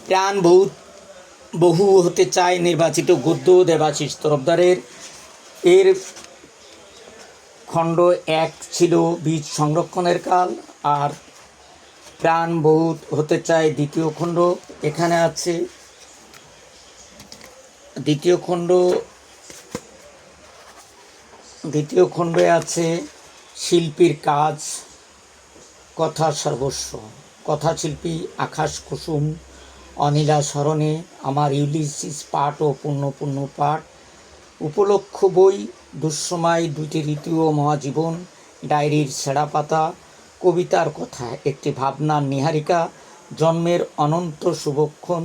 প্রাণ বহু হতে চায় নির্বাচিত গদ্য দেবাশিস তরফদারের। এর খণ্ড 1 ছিল বীজ সংরক্ষণের কাল, আর প্রাণ বহু হতে চায় দ্বিতীয় খণ্ড। এখানে আছে দ্বিতীয় খণ্ডে আছে শিল্পীর কাজ, কথা সর্বস্ব। কথাশিল্পী আকাশ কুসুম, অনিলা স্মরণে, আমার ইউলিসিস পাঠ ও পূর্ণ পাঠ, উপলক্ষ বই, দুঃসময়, দুইটি ঋতু ও মহাজীবন, ডায়েরির ছেঁড়া পাতা, কবিতার কথা, একটি ভাবনার নীহারিকা, জন্মের অনন্ত শুভক্ষণ,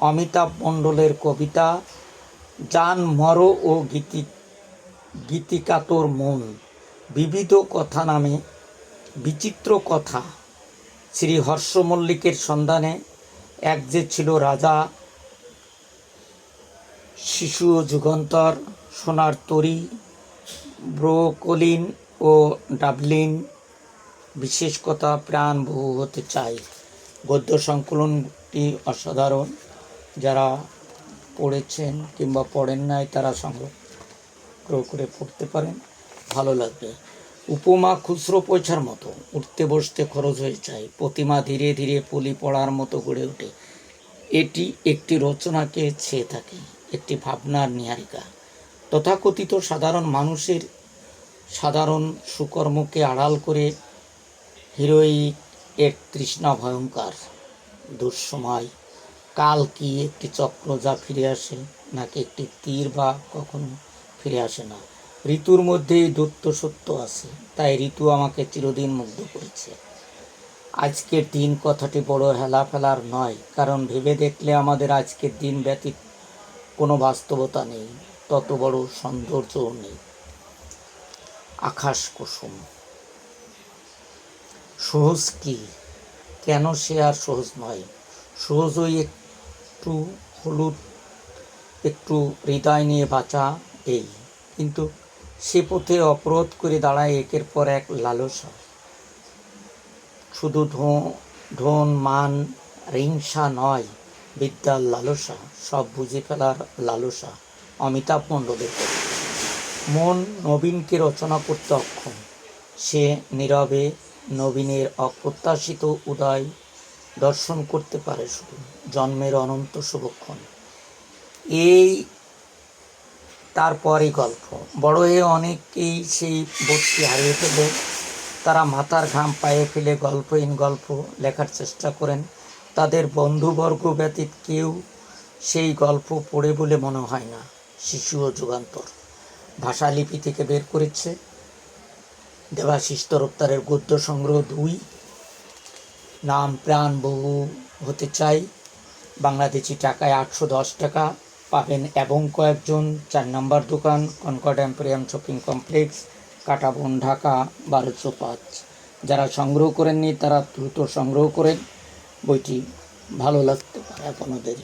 অমিতাভ মণ্ডলের কবিতা, জান মর ও গীতিকাতর মন, বিবিধ কথা নামে বিচিত্র কথা, শ্রী হর্ষ মল্লিকের সন্ধানে, এক যে ছিল রাজা, শিশু ও যুগান্তর, সোনার তরী, ব্রোকলিন ও ডাবলিন, বিশেষ কথা, প্রাণ বহু হতে চাই। গদ্য সংকলনটি অসাধারণ। যারা পড়েছেন কিংবা পড়েন নাই তারা সংগ্রহ করে পড়তে পারেন, ভালো লাগবে। উপমা খুচরো পয়সার মতো, উঠতে বসতে খরচ হয়ে যায়। প্রতিমা ধীরে ধীরে পলি পড়ার মতো গড়ে ওঠে। এটি একটি রচনাকে ছেয়ে থাকে, একটি ভাবনার নীহারিকা। তথাকথিত সাধারণ মানুষের সাধারণ সুকর্মকে আড়াল করে হিরোইক এক তৃষ্ণা ভয়ঙ্কর। দুঃসময় কাল কি একটি চক্র যা ফিরে আসে, নাকি একটি তীর বা কখনো ফিরে আসে না? ঋতুর মধ্যেই দৈত্য সত্য আছে, তাই ঋতু আমাকে চিরদিন মুগ্ধ করেছে। আজকের দিন কথাটি বড় হেলা ফেলার নয়, কারণ ভেবে দেখলে আমাদের আজকের দিন ব্যতীত কোনো বাস্তবতা নেই, তত বড় সৌন্দর্যও নেই। আকাশ কুসুম। সহজ কি? কেন সে আর সহজ নয়? সহজ ওই একটু হলুদ, একটু হৃদয় নিয়ে বাঁচা, এই। কিন্তু সে পথে অবরোধ করে দাঁড়ায় একের পর এক লালসা। শুধু ধন মান হিংসা নয়, বিদ্যার লালসা, সব বুঝে ফেলার লালসা। অমিতাভ মণ্ডলের মন নবীনকে রচনা করতে অক্ষম। সে নীরবে নবীনের অপ্রত্যাশিত উদয় দর্শন করতে পারে শুধু। জন্মের অনন্ত শুভক্ষণ, এই তারপরই গল্প। বড় হয়ে অনেকেই সেই বোধটি হারিয়ে ফেলে। তারা মাথার ঘাম পায়ে ফেলে গল্পহীন গল্প লেখার চেষ্টা করেন। তাদের বন্ধুবর্গ ব্যতীত কেউ সেই গল্প পড়ে বলে মনে হয় না। শিশু ও যুগান্তর ভাষালিপি থেকে বের করেছে। দেবাশিস তরফদারের গদ্য সংগ্রহ 2, নাম প্রাণ বহু হতে চাই। বাংলাদেশি টাকায় 810 টাকা পাবেন এবং কয়েকজন। 4 নম্বর দোকান, কনকর্ড এম্পোরিয়াম শপিং কমপ্লেক্স, কাঁটাবন, ঢাকা 1205। যারা সংগ্রহ করেননি তারা দ্রুত সংগ্রহ করেন, বইটি ভালো লাগতে পারে আপনাদের।